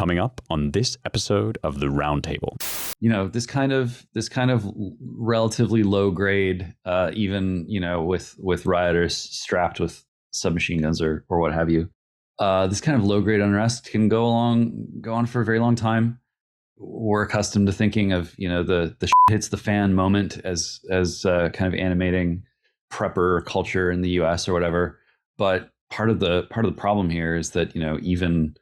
coming up on this episode of the Roundtable. You know, this kind of relatively low grade, even, you know, with rioters strapped with submachine guns or what have you. This kind of low grade unrest can go on for a very long time. We're accustomed to thinking of, you know, the shit hits the fan moment as kind of animating prepper culture in the US or whatever. But part of the problem here is that, you know, even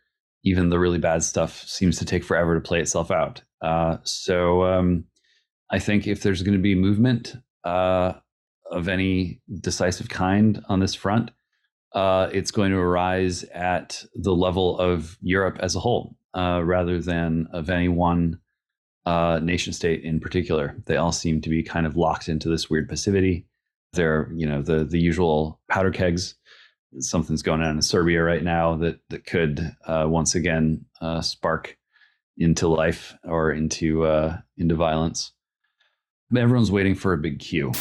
the really bad stuff seems to take forever to play itself out. So I think if there's going to be movement of any decisive kind on this front, it's going to arise at the level of Europe as a whole, rather than of any one nation state in particular. They all seem to be kind of locked into this weird passivity. They're, you know, the usual powder kegs. Something's going on in Serbia right now that could once again spark into life or into violence. But everyone's waiting for a big cue.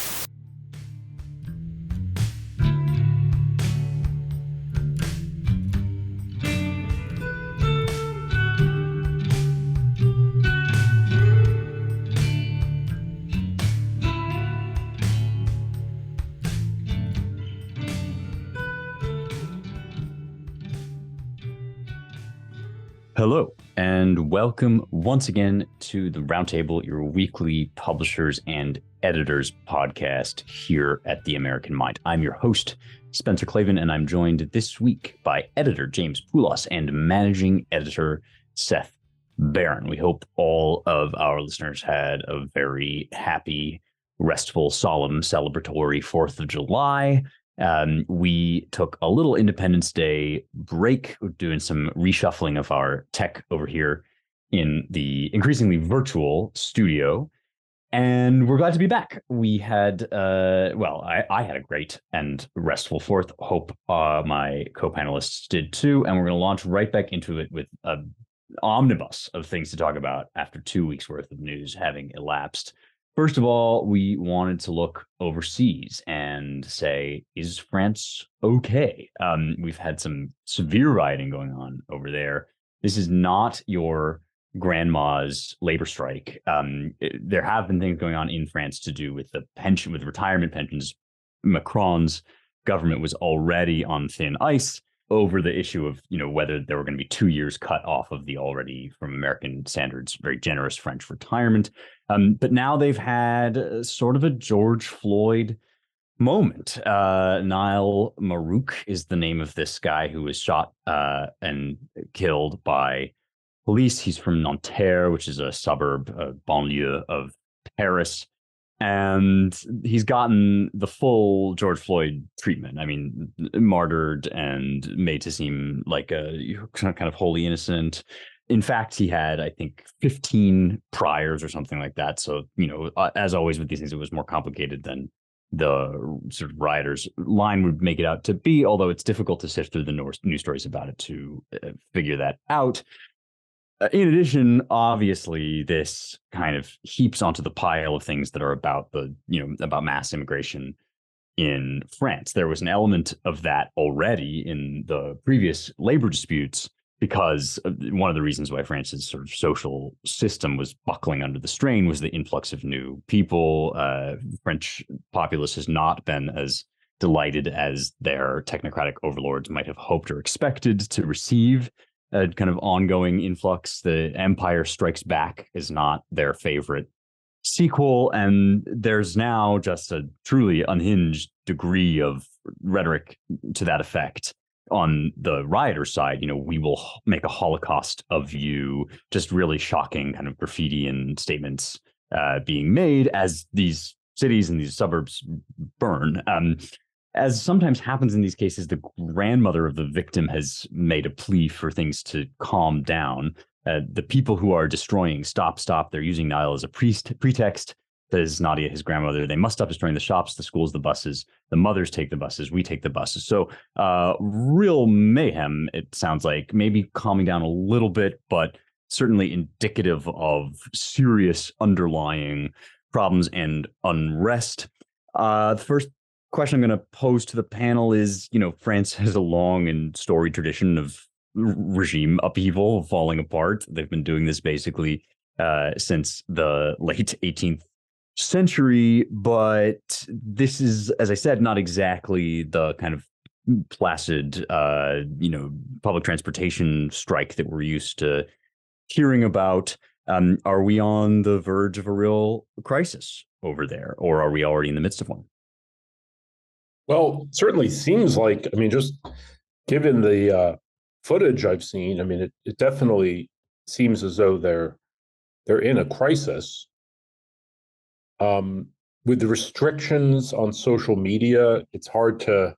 Hello, and welcome once again to the Roundtable, your weekly publishers and editors podcast here at The American Mind. I'm your host, Spencer Clavin, and I'm joined this week by editor James Poulos and managing editor Seth Barron. We hope all of our listeners had a very happy, restful, solemn, celebratory 4th of July. We took a little Independence Day break, doing some reshuffling of our tech over here in the increasingly virtual studio. And we're glad to be back. We had, I had a great and restful 4th. Hope my co-panelists did too. And we're going to launch right back into it with an omnibus of things to talk about after 2 weeks worth of news having elapsed. First of all, we wanted to look overseas and say, is France okay? We've had some severe rioting going on over there. This is not your grandma's labor strike. There have been things going on in France to do with the pension, with retirement pensions. Macron's government was already on thin ice over the issue of, you know, whether there were going to be 2 years cut off of the already, from American standards, very generous French retirement. But now they've had sort of a George Floyd moment. Niall Marouk is the name of this guy who was shot and killed by police. He's from Nanterre, which is a suburb, banlieue of Paris. And he's gotten the full George Floyd treatment. I mean, martyred and made to seem like a kind of wholly innocent. In fact, he had, I think, 15 priors or something like that. So, you know, as always with these things, it was more complicated than the sort of rioters' line would make it out to be, although it's difficult to sift through the news stories about it to figure that out. In addition, obviously, this kind of heaps onto the pile of things that are about about mass immigration in France. There was an element of that already in the previous labor disputes, because one of the reasons why France's sort of social system was buckling under the strain was the influx of new people. French populace has not been as delighted as their technocratic overlords might have hoped or expected to receive a kind of ongoing influx. The Empire Strikes Back is not their favorite sequel, and there's now just a truly unhinged degree of rhetoric to that effect on the rioter side. You know, we will make a Holocaust of you, just really shocking kind of graffiti and statements being made as these cities and these suburbs burn. As sometimes happens in these cases, the grandmother of the victim has made a plea for things to calm down. The people who are destroying, stop, they're using Niall as a pretext. Says Nadia, his grandmother, they must stop destroying the shops, the schools, the buses. The mothers take the buses, we take the buses. So real mayhem, it sounds like, maybe calming down a little bit, but certainly indicative of serious underlying problems and unrest. The first question I'm going to pose to the panel is, you know, France has a long and storied tradition of regime upheaval, falling apart. They've been doing this basically since the late 18th century, but this is, as I said, not exactly the kind of placid, public transportation strike that we're used to hearing about. Are we on the verge of a real crisis over there, or are we already in the midst of one? Well, certainly seems like, I mean, just given the footage I've seen, I mean, it definitely seems as though they're in a crisis. Um, with the restrictions on social media, it's hard to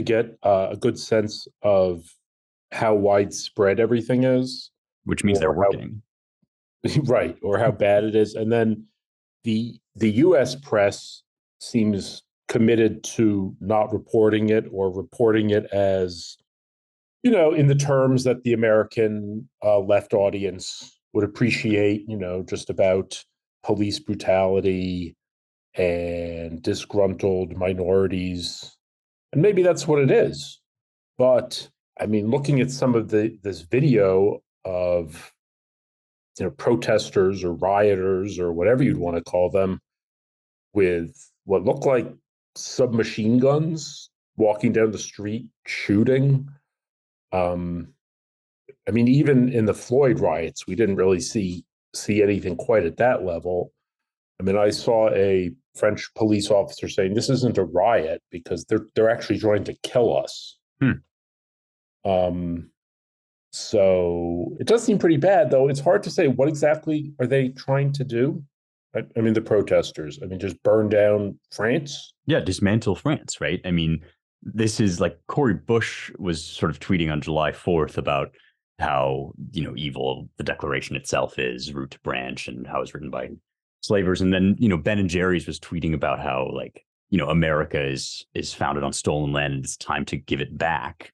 get a good sense of how widespread everything is, Which means they're or working. right, or how bad it is. And then the U.S. press seems committed to not reporting it, or reporting it as, in the terms that the American left audience would appreciate, just about police brutality and disgruntled minorities. And maybe that's what it is. But I mean, looking at some of this video of protesters or rioters or whatever you'd want to call them, with what look like submachine guns walking down the street shooting. Um, I mean, even in the Floyd riots, we didn't really see anything quite at that level. I mean, I saw a French police officer saying this isn't a riot because they're actually trying to kill us. Um, so it does seem pretty bad, though. It's hard to say what exactly are they trying to do. I mean, the protesters. I mean, just burn down France. Yeah, dismantle France, right? I mean, this is like Cory Bush was sort of tweeting on July 4th about how, evil the Declaration itself is, root to branch, and how it's written by slavers. And then, Ben and Jerry's was tweeting about how, like, America is founded on stolen land and it's time to give it back,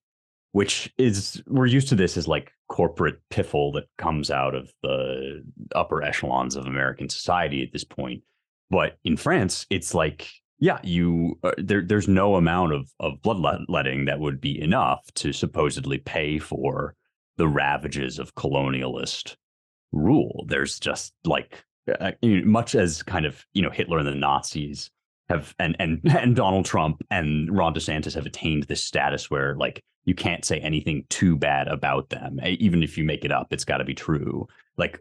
which is, we're used to this as like corporate piffle that comes out of the upper echelons of American society at this point. But in France, it's like, yeah, there's no amount of bloodletting that would be enough to supposedly pay for the ravages of colonialist rule. There's just like, much as kind of, Hitler and the Nazis have, and Donald Trump and Ron DeSantis have attained this status where, like, you can't say anything too bad about them. Even if you make it up, it's got to be true. Like,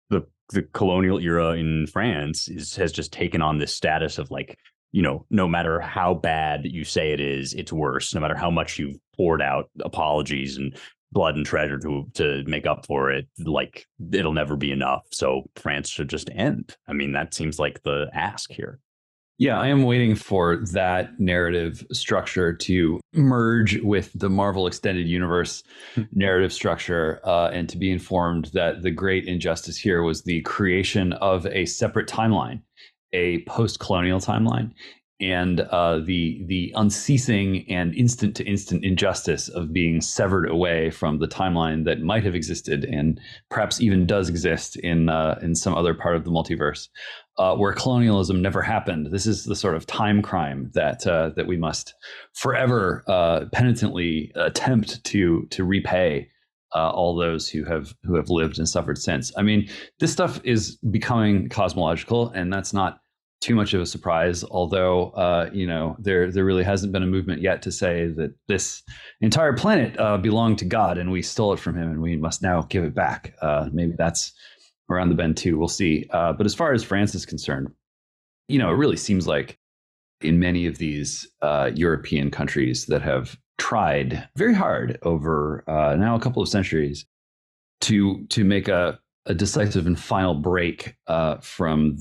the colonial era in France has just taken on this status of, like, no matter how bad you say it is, it's worse. No matter how much you've poured out apologies and blood and treasure to make up for it, like, it'll never be enough. So France should just end. I mean, that seems like the ask here. Yeah, I am waiting for that narrative structure to merge with the Marvel Extended Universe narrative structure, and to be informed that the great injustice here was the creation of a separate timeline, a post-colonial timeline, and the unceasing and instant-to-instant injustice of being severed away from the timeline that might have existed and perhaps even does exist in some other part of the multiverse, where colonialism never happened. This is the sort of time crime that we must forever penitently attempt to repay all those who have lived and suffered since. I mean, this stuff is becoming cosmological, and that's not too much of a surprise, although there really hasn't been a movement yet to say that this entire planet belonged to God and we stole it from him and we must now give it back. Maybe that's around the bend too. We'll see. But as far as France is concerned, it really seems like in many of these European countries that have tried very hard over now a couple of centuries to make a decisive and final break from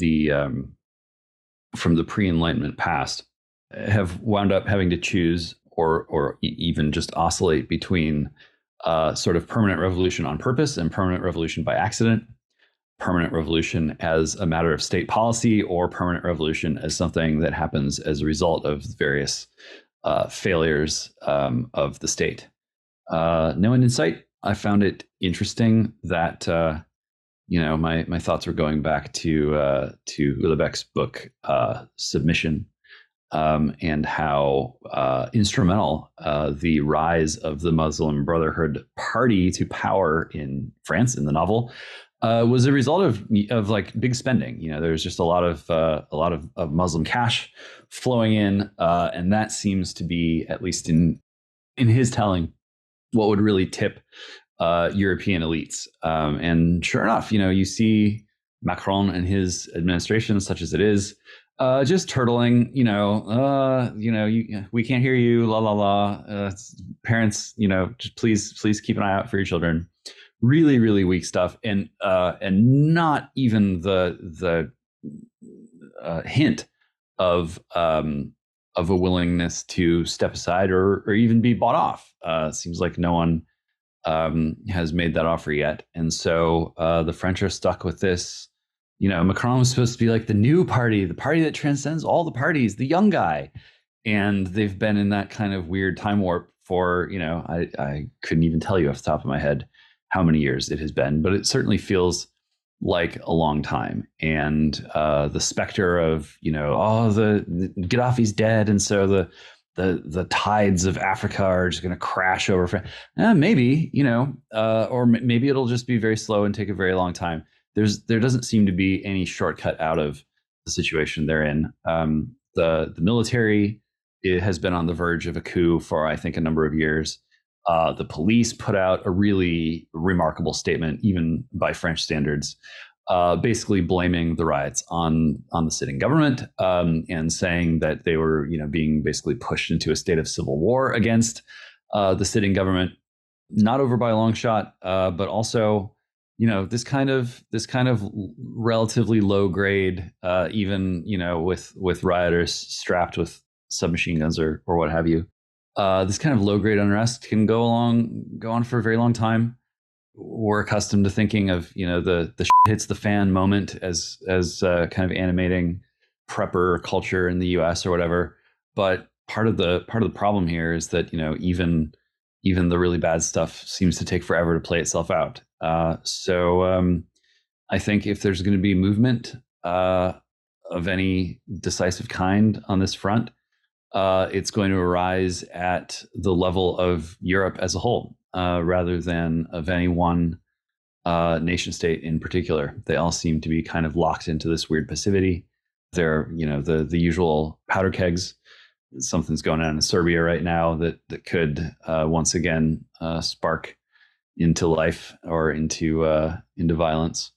the pre-Enlightenment past, have wound up having to choose or even just oscillate between sort of permanent revolution on purpose and permanent revolution by accident, permanent revolution as a matter of state policy, or permanent revolution as something that happens as a result of various failures of the state. No end in sight. I found it interesting that my thoughts were going back to Houellebecq's book Submission, and how instrumental the rise of the Muslim Brotherhood party to power in France in the novel was a result of like big spending. There's just a lot of Muslim cash flowing in, and that seems to be, at least in his telling, what would really tip European elites. And sure enough, you see Macron and his administration, such as it is, just turtling. We can't hear you. La la la. Parents, just please keep an eye out for your children. Really, really weak stuff, and not even the hint of a willingness to step aside or even be bought off. Seems like no one has made that offer yet, and so the French are stuck with this. Macron was supposed to be like the new party, the party that transcends all the parties, the young guy, and they've been in that kind of weird time warp for I couldn't even tell you off the top of my head how many years it has been, but it certainly feels like a long time. And the specter of the Gaddafi's dead, and so the tides of Africa are just going to crash over. Maybe or maybe it'll just be very slow and take a very long time. There doesn't seem to be any shortcut out of the situation they're in. The military, it has been on the verge of a coup for, I think, a number of years. The police put out a really remarkable statement, even by French standards, basically blaming the riots on the sitting government, and saying that they were being basically pushed into a state of civil war against the sitting government. Not over by a long shot, but also this kind of relatively low grade, even with rioters strapped with submachine guns or what have you. This kind of low grade unrest can go on for a very long time. We're accustomed to thinking of the shit hits the fan moment as kind of animating prepper culture in the U.S. or whatever. But part of the problem here is that even the really bad stuff seems to take forever to play itself out. So I think if there's going to be movement of any decisive kind on this front, it's going to arise at the level of Europe as a whole, rather than of any one nation state in particular. They all seem to be kind of locked into this weird passivity. They're the usual powder kegs. Something's going on in Serbia right now that could once again spark into life or into violence.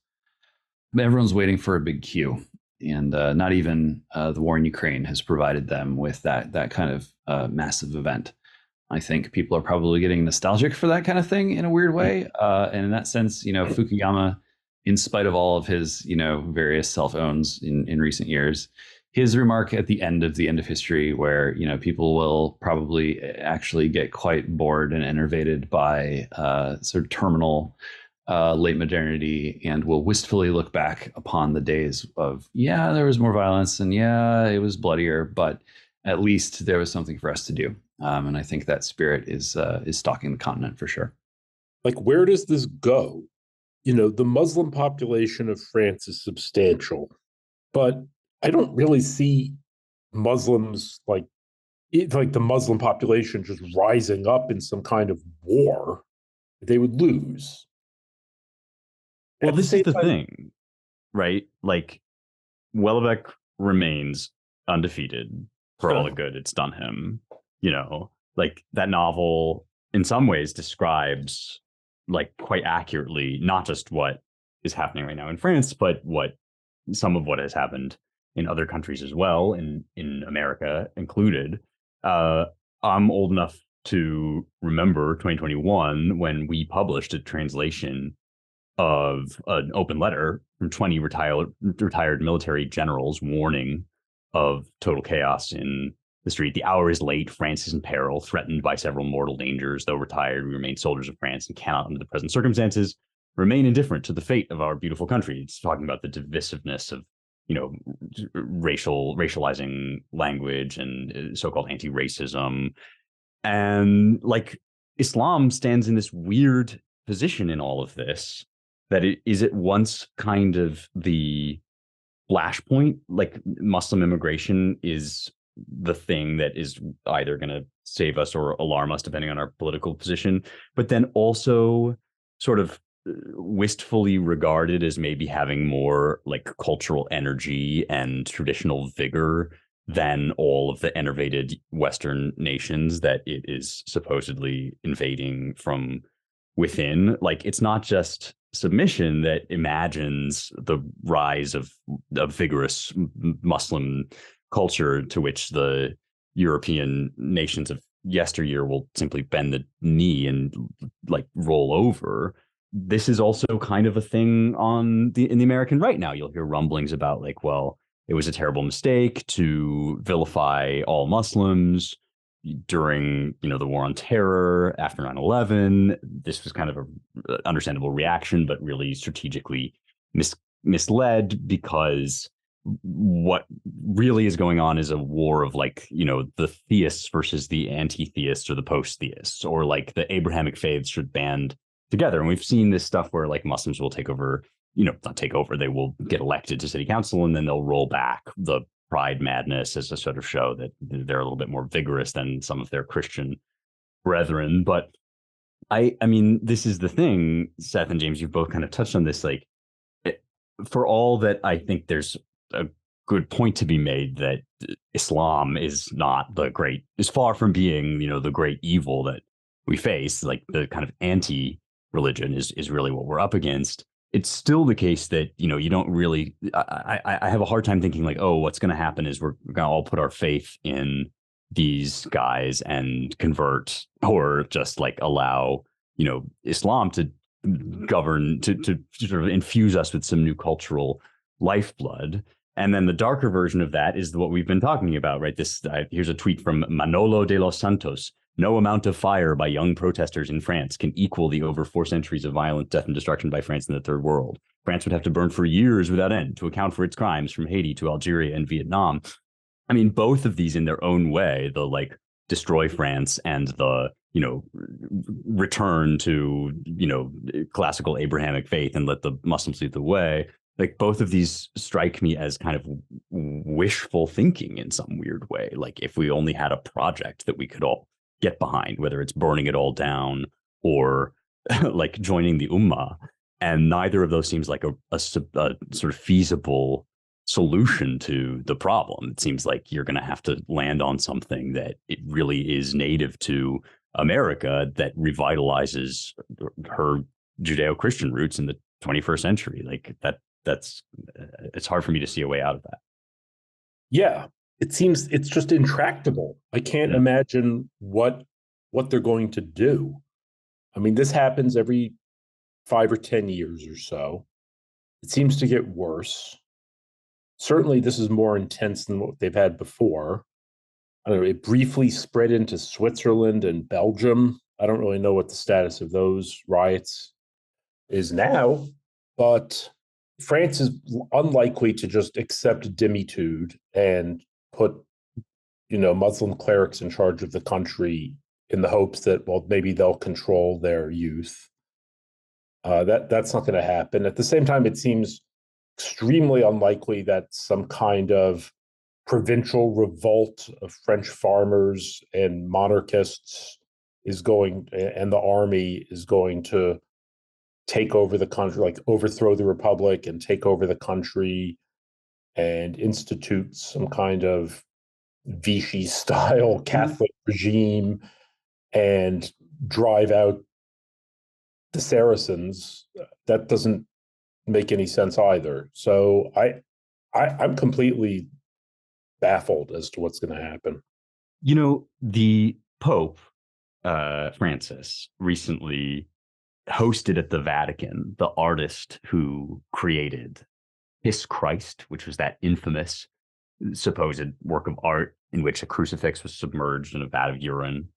But everyone's waiting for a big cue, and not even the war in Ukraine has provided them with that kind of massive event. I think people are probably getting nostalgic for that kind of thing in a weird way, and in that sense, Fukuyama, in spite of all of his various self-owns in recent years, his remark at the end of history, where people will probably actually get quite bored and enervated by sort of terminal late modernity, and will wistfully look back upon the days of there was more violence, and it was bloodier, but at least there was something for us to do. And I think that spirit is stalking the continent for sure. Like, where does this go? The Muslim population of France is substantial, but I don't really see Muslims like the Muslim population just rising up in some kind of war. They would lose. Well, this is the thing, right? Like, Welbeck remains undefeated for all the good it's done him. Like, that novel in some ways describes, like, quite accurately, not just what is happening right now in France, but some of what has happened in other countries as well, in America included. I'm old enough to remember 2021 when we published a translation of an open letter from 20 retired military generals warning of total chaos in the street. The hour is late. France is in peril, threatened by several mortal dangers. Though retired, we remain soldiers of France and cannot, under the present circumstances, remain indifferent to the fate of our beautiful country. It's talking about the divisiveness of racializing language and so-called anti-racism. And like, Islam stands in this weird position in all of this, that it is at once kind of the flashpoint. Like, Muslim immigration is the thing that is either going to save us or alarm us, depending on our political position, but then also sort of wistfully regarded as maybe having more like cultural energy and traditional vigor than all of the enervated Western nations that it is supposedly invading from within. Like, it's not just submission that imagines the rise of vigorous Muslim culture to which the European nations of yesteryear will simply bend the knee and like roll over. This is also kind of a thing in the American right now. You'll hear rumblings about like, well, it was a terrible mistake to vilify all Muslims during, the war on terror after 9/11. This was kind of a understandable reaction, but really strategically misled, because what really is going on is a war of like, the theists versus the anti-theists or the post-theists, or like the Abrahamic faiths should band together. And we've seen this stuff where like Muslims will take over, not take over, they will get elected to city council and then they'll roll back the pride madness as a sort of show that they're a little bit more vigorous than some of their Christian brethren. But I mean, this is the thing, Seth and James, you've both kind of touched on this. Like, for all that I think there's a good point to be made that Islam is far from being, the great evil that we face. Like, the kind of anti-religion is really what we're up against. It's still the case that, you don't really, I have a hard time thinking like, oh, what's going to happen is we're going to all put our faith in these guys and convert, or just like allow, Islam to govern, to sort of infuse us with some new cultural lifeblood. And then the darker version of that is what we've been talking about, right? Here's a tweet from Manolo de los Santos. No amount of fire by young protesters in France can equal the over 4 centuries of violent death and destruction by France in the Third World. France would have to burn for years without end to account for its crimes from Haiti to Algeria and Vietnam. I mean, both of these in their own way, the like destroy France and the, return to, classical Abrahamic faith and let the Muslims lead the way. Like, both of these strike me as kind of wishful thinking in some weird way. Like, if we only had a project that we could all get behind, whether it's burning it all down or like joining the Ummah. And neither of those seems like a sort of feasible solution to the problem. It seems like you're going to have to land on something that it really is native to America, that revitalizes her Judeo-Christian roots in the 21st century. Like, that's it's hard for me to see a way out of that. Yeah. It seems it's just intractable. I can't imagine what they're going to do. I mean, this happens every 5 or 10 years or so. It seems to get worse. Certainly, this is more intense than what they've had before. I don't know, it briefly spread into Switzerland and Belgium. I don't really know what the status of those riots is now, but France is unlikely to just accept dimitude and put, Muslim clerics in charge of the country in the hopes that, well, maybe they'll control their youth. That's not going to happen. At the same time, it seems extremely unlikely that some kind of provincial revolt of French farmers and monarchists and the army is going to take over the country, like overthrow the republic and take over the country and institute some kind of Vichy-style Catholic regime and drive out the Saracens. That doesn't make any sense either. So I'm completely baffled as to what's going to happen. The Pope, Francis, recently hosted at the Vatican the artist who created His Christ, which was that infamous supposed work of art in which a crucifix was submerged in a vat of urine.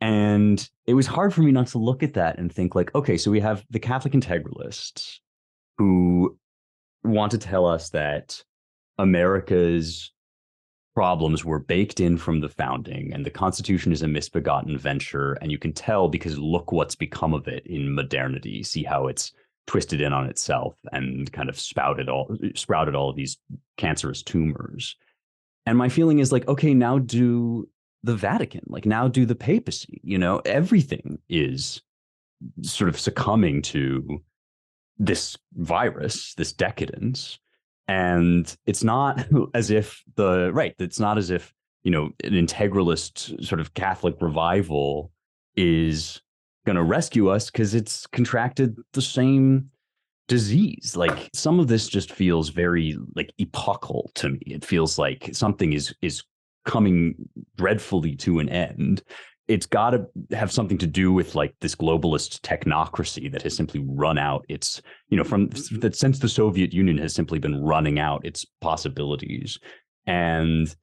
And it was hard for me not to look at that and think like, okay, so we have the Catholic integralists who want to tell us that America's problems were baked in from the founding and the Constitution is a misbegotten venture. And you can tell because look what's become of it in modernity. See how it's twisted in on itself and kind of sprouted all of these cancerous tumors. And my feeling is like, okay, now do the Vatican, like now do the papacy, everything is sort of succumbing to this virus, this decadence. And it's not as if it's not as if, an integralist sort of Catholic revival is going to rescue us because it's contracted the same disease. Like some of this just feels very like epochal to me. It feels like something is coming dreadfully to an end. It's got to have something to do with like this globalist technocracy that has simply run out its, from that since the Soviet Union has simply been running out its possibilities. And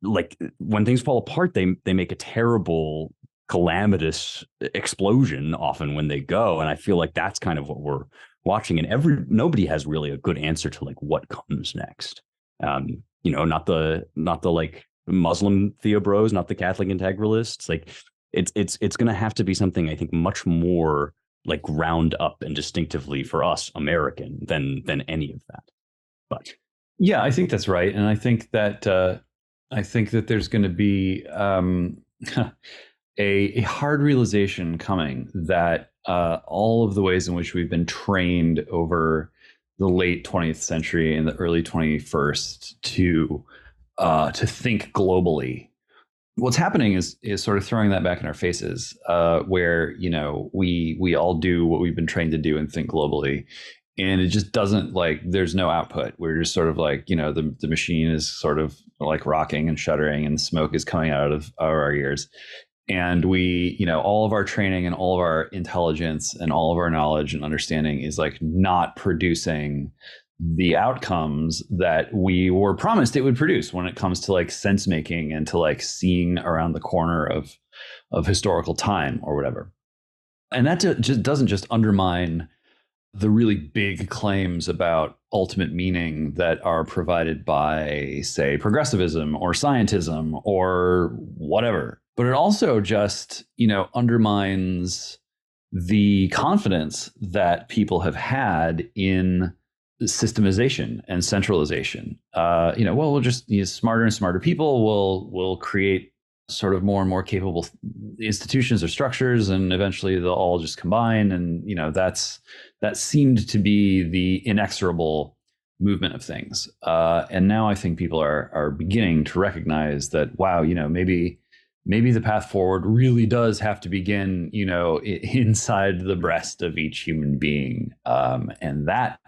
like when things fall apart, they make a terrible calamitous explosion often when they go. And I feel like that's kind of what we're watching. And nobody has really a good answer to like what comes next. Not the like Muslim theobros, not the Catholic integralists. Like it's going to have to be something I think much more like ground up and distinctively for us American than any of that. But yeah, I think that's right, and I think that there's going to be a hard realization coming that all of the ways in which we've been trained over the late 20th century and the early 21st to think globally. What's happening is sort of throwing that back in our faces, where we all do what we've been trained to do and think globally, and it just doesn't like there's no output. We're just sort of like the machine is sort of like rocking and shuddering, and smoke is coming out of our ears, and we all of our training and all of our intelligence and all of our knowledge and understanding is like not producing the outcomes that we were promised it would produce when it comes to like sense making and to like seeing around the corner of historical time or whatever. And that just doesn't just undermine the really big claims about ultimate meaning that are provided by, say, progressivism or scientism or whatever, but it also just undermines the confidence that people have had in systemization and centralization. We'll just use smarter and smarter people. We'll create sort of more and more capable institutions or structures, and eventually they'll all just combine. And that seemed to be the inexorable movement of things. And now I think people are beginning to recognize that maybe the path forward really does have to begin inside the breast of each human being, and that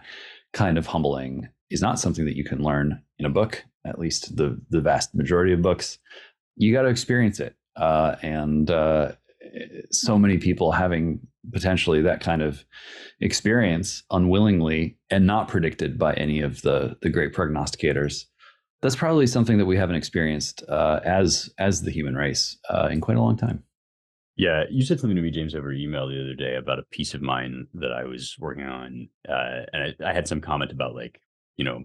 kind of humbling is not something that you can learn in a book, at least the vast majority of books. You got to experience it. And so many people having potentially that kind of experience unwillingly and not predicted by any of the great prognosticators. That's probably something that we haven't experienced as the human race in quite a long time. Yeah, you said something to me, James, over email the other day about a piece of mine that I was working on. And I had some comment about like,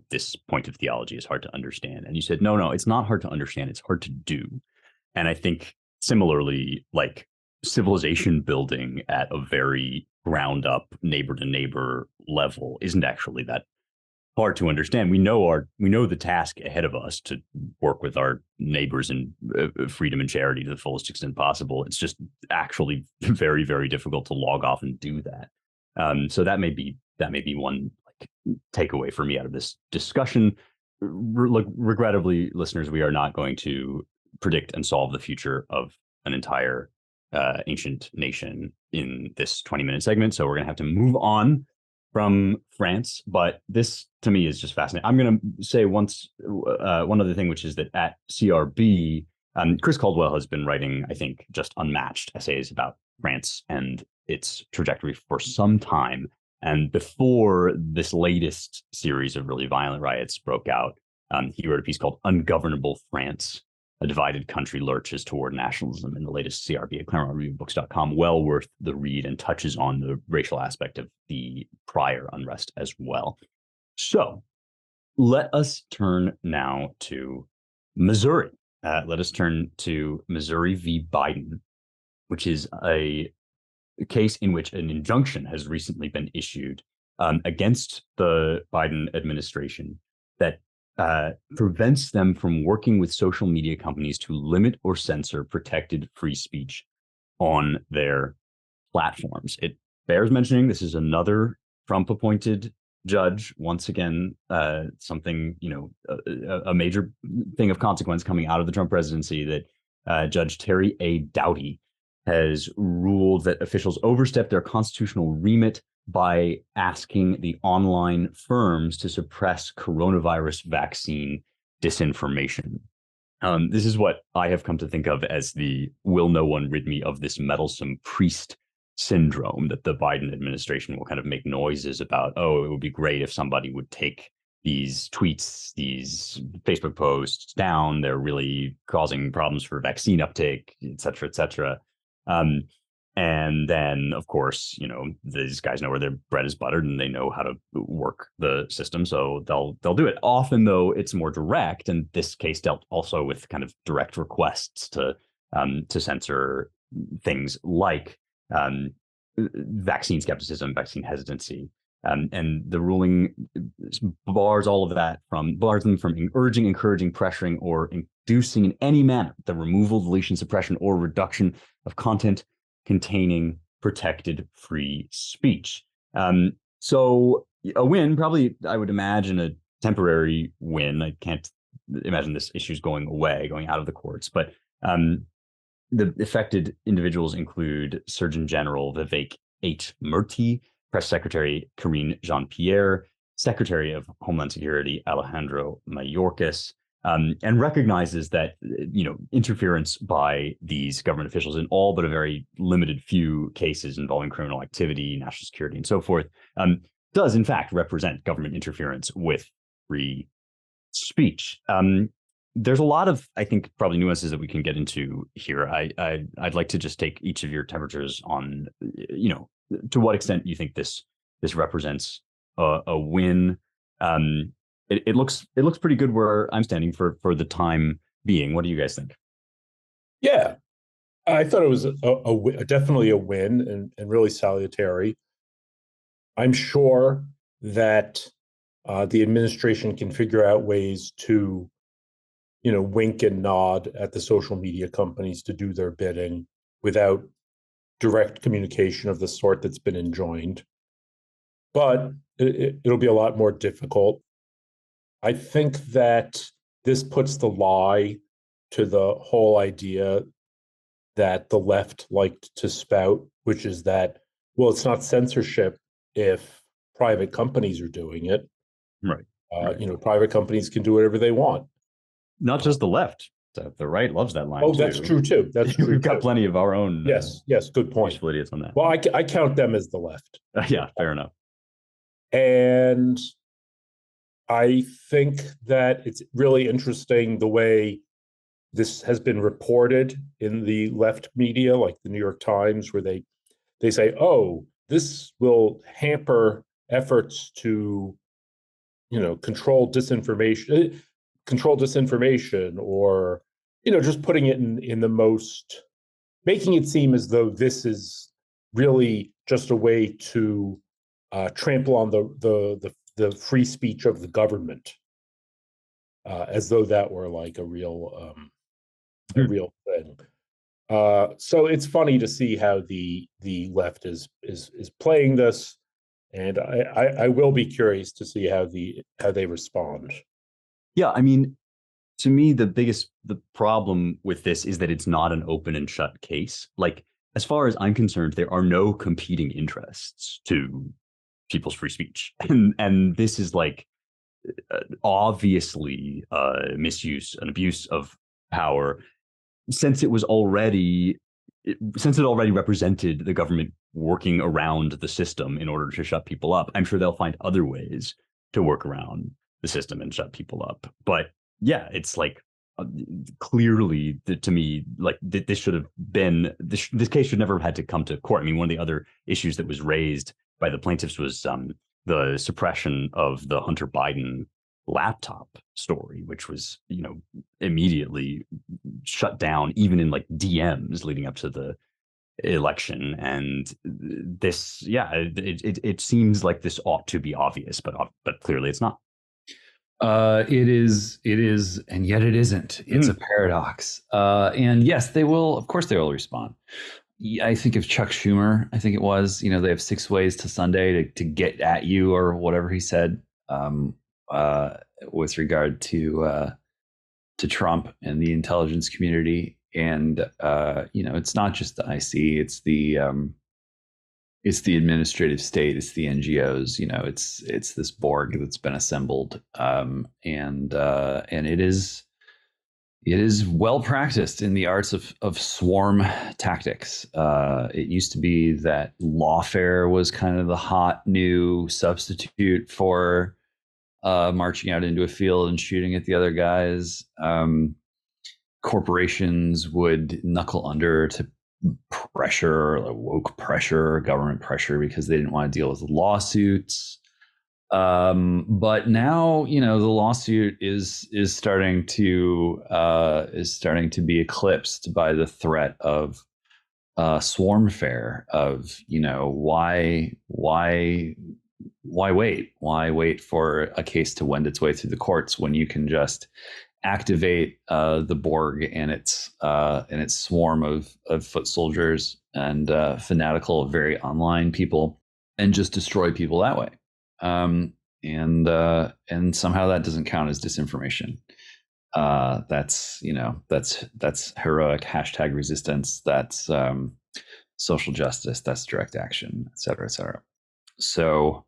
this point of theology is hard to understand. And you said, no, it's not hard to understand. It's hard to do. And I think similarly, like civilization building at a very ground up neighbor to neighbor level isn't actually that hard to understand. We know the task ahead of us to work with our neighbors in freedom and charity to the fullest extent possible. It's just actually very, very difficult to log off and do that. So that may be one like takeaway for me out of this discussion. Regrettably, listeners, we are not going to predict and solve the future of an entire ancient nation in this 20-minute segment. So we're going to have to move on from France, but this to me is just fascinating. I'm going to say one other thing, which is that at CRB, Chris Caldwell has been writing, I think, just unmatched essays about France and its trajectory for some time. And before this latest series of really violent riots broke out, he wrote a piece called Ungovernable France, A Divided Country Lurches Toward Nationalism in the latest CRB at ClaremontReviewBooks.com. Well worth the read and touches on the racial aspect of the prior unrest as well. So let us turn now to Missouri. Let us turn to Missouri v. Biden, which is a case in which an injunction has recently been issued against the Biden administration that prevents them from working with social media companies to limit or censor protected free speech on their platforms. It bears mentioning this is another Trump-appointed judge. Once again, something, a major thing of consequence coming out of the Trump presidency, that Judge Terry A. Doughty has ruled that officials overstep their constitutional remit by asking the online firms to suppress coronavirus vaccine disinformation. This is what I have come to think of as the "will no one rid me of this meddlesome priest" syndrome, that the Biden administration will kind of make noises about, oh, it would be great if somebody would take these tweets, these Facebook posts down. They're really causing problems for vaccine uptake, et cetera, et cetera. And then, of course, these guys know where their bread is buttered and they know how to work the system, so they'll do it. Often, though, it's more direct, and this case dealt also with kind of direct requests to censor things like vaccine skepticism, vaccine hesitancy, and the ruling bars them from urging, encouraging, pressuring, or inducing in any manner the removal, deletion, suppression, or reduction of content containing protected free speech. So a win, probably, I would imagine, a temporary win. I can't imagine this issue's going away, going out of the courts. But the affected individuals include Surgeon General Vivek H. Murthy, Press Secretary Karine Jean-Pierre, Secretary of Homeland Security Alejandro Mayorkas, and recognizes that interference by these government officials in all but a very limited few cases involving criminal activity, national security, and so forth, does in fact represent government interference with free speech. There's a lot of, I think, probably nuances that we can get into here. I'd like to just take each of your temperatures on, to what extent you think this represents a win. It looks pretty good where I'm standing for the time being. What do you guys think? Yeah, I thought it was definitely a win and really salutary. I'm sure that the administration can figure out ways to, wink and nod at the social media companies to do their bidding without direct communication of the sort that's been enjoined. But it'll be a lot more difficult. I think that this puts the lie to the whole idea that the left liked to spout, which is that, well, it's not censorship if private companies are doing it. Right. Private companies can do whatever they want. Not just the left. The right loves that line. Oh, that's true too. That's true. We've got plenty of our own. Yes. Good point. Useful idiots on that. Well, I count them as the left. Yeah, fair enough. And I think that it's really interesting the way this has been reported in the left media, like the New York Times, where they say, oh, this will hamper efforts to, control disinformation, or, just putting it in the most, making it seem as though this is really just a way to trample on the free speech of the government, as though that were like a real thing. So it's funny to see how the left is playing this, and I will be curious to see how they respond. Yeah, I mean, to me, the problem with this is that it's not an open and shut case. Like, as far as I'm concerned, there are no competing interests to people's free speech, and this is like obviously misuse and abuse of power, since it already represented the government working around the system in order to shut people up. I'm sure they'll find other ways to work around the system and shut people up. But yeah, it's like clearly, to me, like this should have been, this case should never have had to come to court. I mean, one of the other issues that was raised by the plaintiffs was the suppression of the Hunter Biden laptop story, which was, immediately shut down, even in like DMs leading up to the election. And this, it seems like this ought to be obvious, but clearly it's not. It is, and yet it isn't. It's a paradox. And yes, they will. Of course, they will respond. I think of Chuck Schumer. I think it was. They have 6 ways to Sunday to get at you, or whatever he said, um, uh, with regard to Trump and the intelligence community. And it's not just the IC. It's the administrative state, it's the NGOs, it's this Borg that's been assembled, and it is well practiced in the arts of swarm tactics. It used to be that lawfare was kind of the hot new substitute for marching out into a field and shooting at the other guys. Corporations would knuckle under to pressure, like woke pressure, government pressure, because they didn't want to deal with lawsuits. But now, the lawsuit is starting to be eclipsed by the threat of swarmfare. Of why wait for a case to wend its way through the courts when you can just activate the Borg and its swarm of foot soldiers and fanatical, very online people, and just destroy people that way. And somehow that doesn't count as disinformation. That's heroic hashtag resistance. That's social justice. That's direct action, et cetera, et cetera. So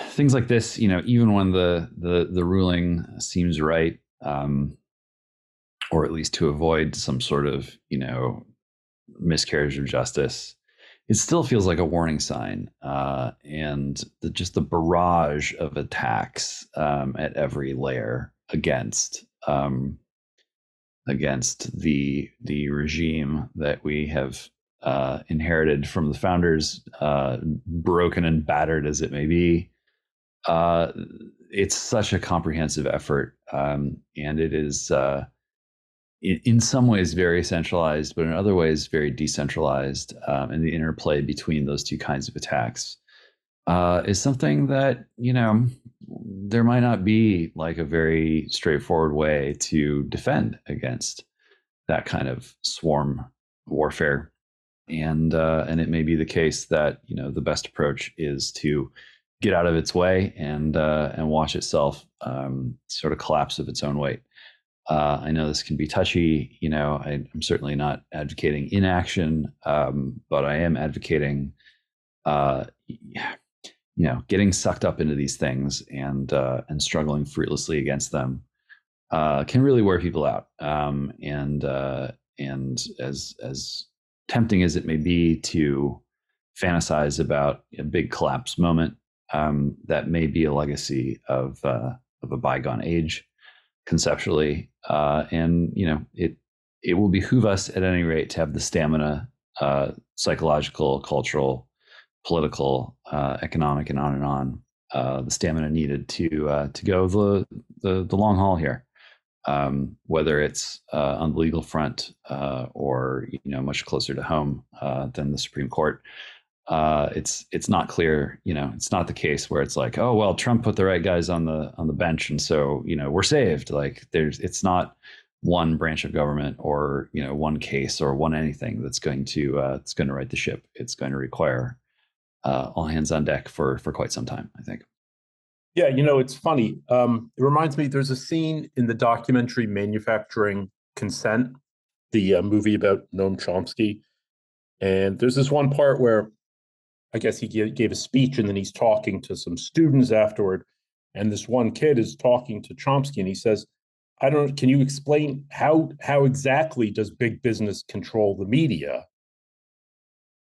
things like this, even when the ruling seems right, or at least to avoid some sort of miscarriage of justice, it still feels like a warning sign, and just the barrage of attacks at every layer against the regime that we have inherited from the founders, broken and battered as it may be. It's such a comprehensive effort, and it is in some ways very centralized, but in other ways very decentralized. And the interplay between those two kinds of attacks is something that there might not be like a very straightforward way to defend against that kind of swarm warfare. And it may be the case that the best approach is to get out of its way and watch itself sort of collapse of its own weight. I know this can be touchy. I'm certainly not advocating inaction, but I am advocating, getting sucked up into these things and struggling fruitlessly against them can really wear people out. And as tempting as it may be to fantasize about a big collapse moment, that may be a legacy of a bygone age, conceptually, and it will behoove us at any rate to have the stamina, psychological, cultural, political, economic, and on, the stamina needed to go the long haul here, whether it's on the legal front or much closer to home than the Supreme Court. It's not clear, it's not the case where it's like, oh well, Trump put the right guys on the bench, and so we're saved. Like it's not one branch of government or one case or one anything that's going to right the ship. It's going to require all hands on deck for quite some time, I think. Yeah, it's funny. It reminds me, there's a scene in the documentary Manufacturing Consent, the movie about Noam Chomsky, and there's this one part where I guess he gave a speech, and then he's talking to some students afterward. And this one kid is talking to Chomsky, and he says, can you explain how exactly does big business control the media?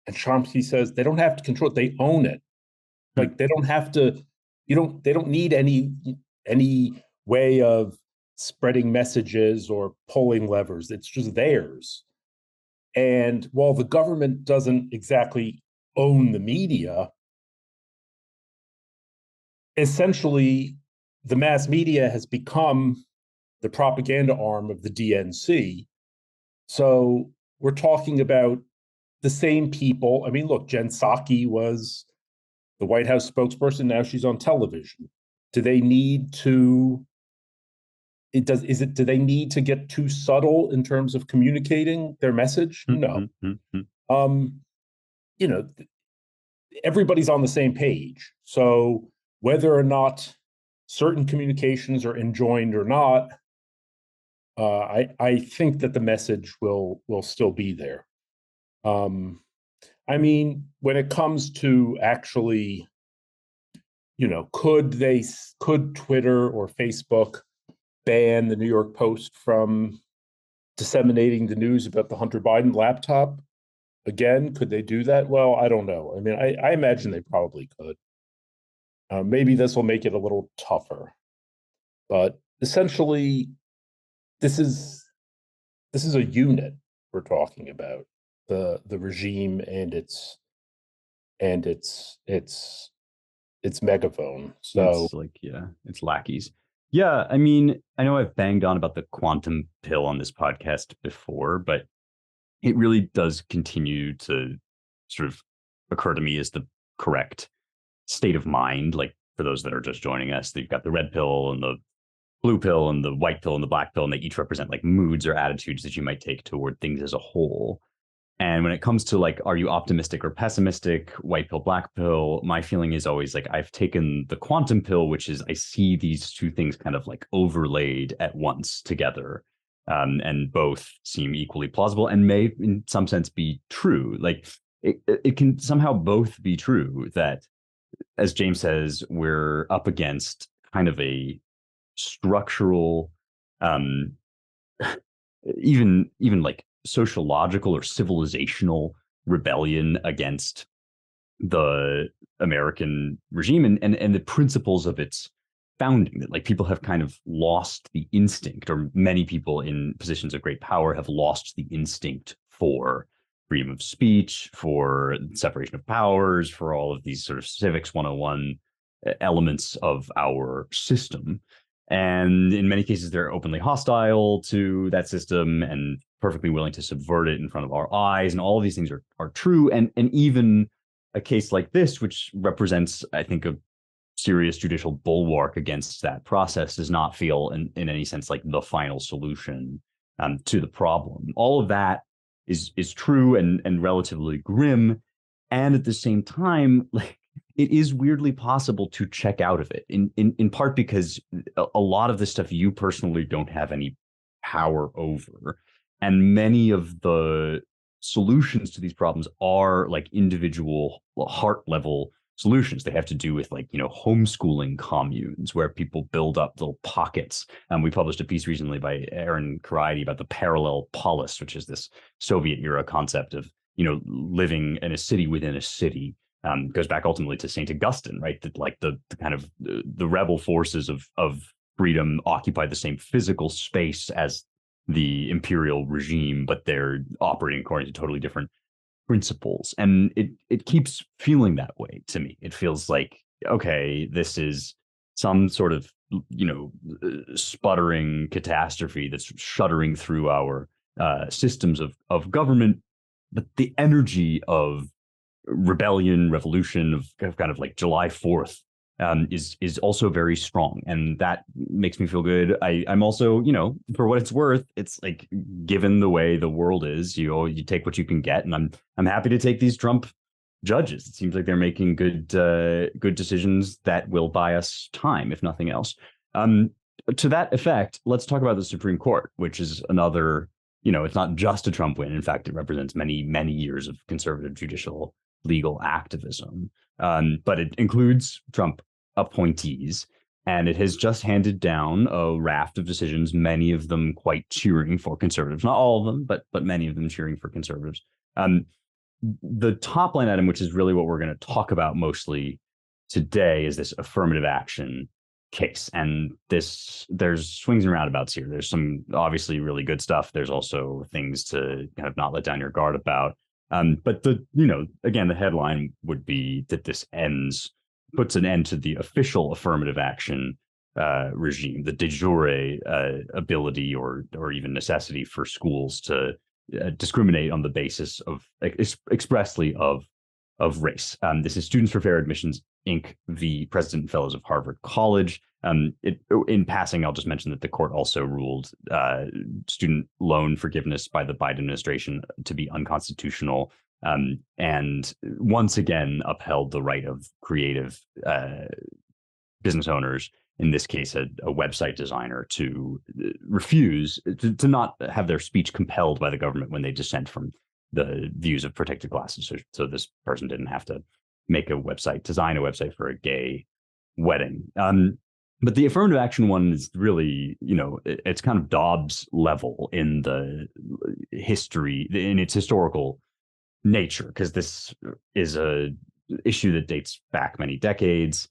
And Chomsky says, they don't have to control it, they own it. Like they don't have to, they don't need any way of spreading messages or pulling levers. It's just theirs. And while the government doesn't exactly own the media, essentially the mass media has become the propaganda arm of the DNC. So we're talking about the same people. I mean, look, Jen Psaki was the White House spokesperson. Now she's on television. Do they need to? Do they need to get too subtle in terms of communicating their message? No. Um, you know, everybody's on the same page. So whether or not certain communications are enjoined or not, I think that the message will still be there. I mean, when it comes to actually, could Twitter or Facebook ban the New York Post from disseminating the news about the Hunter Biden laptop? Again, could they do that? Well, I don't know. I mean, I imagine they probably could. Maybe this will make it a little tougher, but essentially, this is a unit we're talking about, the regime and its megaphone. So It's like, yeah, it's lackeys. Yeah, I mean, I know I've banged on about the quantum pill on this podcast before, but it really does continue to sort of occur to me as the correct state of mind. Like for those that are just joining us, you've got the red pill and the blue pill and the white pill and the black pill, and they each represent like moods or attitudes that you might take toward things as a whole. And when it comes to like, are you optimistic or pessimistic, white pill, black pill, my feeling is always like I've taken the quantum pill, which is I see these two things kind of like overlaid at once together. And both seem equally plausible and may in some sense be true. Like it can somehow both be true that, as James says, we're up against kind of a structural, um, even like sociological or civilizational rebellion against the American regime and the principles of its founding, that like people have kind of lost the instinct, or many people in positions of great power have lost the instinct for freedom of speech, for separation of powers, for all of these sort of civics 101 elements of our system. And in many cases, they're openly hostile to that system and perfectly willing to subvert it in front of our eyes. And all of these things are true. And even a case like this, which represents, I think, a serious judicial bulwark against that process, does not feel in any sense like the final solution to the problem. All of that is true and relatively grim. And at the same time, like, it is weirdly possible to check out of it, in part because a lot of this stuff you personally don't have any power over. And many of the solutions to these problems are like individual heart level solutions. They have to do with like, homeschooling communes where people build up little pockets. We published a piece recently by Aaron Karaidi about the parallel polis, which is this Soviet era concept of, living in a city within a city. Goes back ultimately to St. Augustine, right? That like the kind of the rebel forces of freedom occupy the same physical space as the imperial regime, but they're operating according to totally different principles. And it keeps feeling that way to me. It feels like, okay, this is some sort of, sputtering catastrophe that's shuddering through our systems of government, but the energy of rebellion, revolution of kind of like July 4th is also very strong, and that makes me feel good. I'm also, for what it's worth, it's like, given the way the world is, you take what you can get, and I'm happy to take these Trump judges. It seems like they're making good decisions that will buy us time, if nothing else. To that effect, let's talk about the Supreme Court, which is another. It's not just a Trump win. In fact, it represents many, many years of conservative judicial legal activism, but it includes Trump appointees, and it has just handed down a raft of decisions, many of them quite cheering for conservatives. Not all of them, but many of them cheering for conservatives. The top line item, which is really what we're going to talk about mostly today, is this affirmative action case. And there's swings and roundabouts here. There's some obviously really good stuff. There's also things to kind of not let down your guard about. But again, the headline would be that this puts an end to the official affirmative action regime, the de jure ability or even necessity for schools to discriminate on the basis of expressly of Race. This is Students for Fair Admissions, Inc., the President and Fellows of Harvard College. In passing, I'll just mention that the court also ruled student loan forgiveness by the Biden administration to be unconstitutional, and once again upheld the right of creative business owners, in this case, a website designer, to refuse to not have their speech compelled by the government when they dissent from the views of protected classes. So this person didn't have to design a website for a gay wedding. But the affirmative action one is really, it's kind of Dobbs level in the history, in its historical nature, because this is a issue that dates back many decades.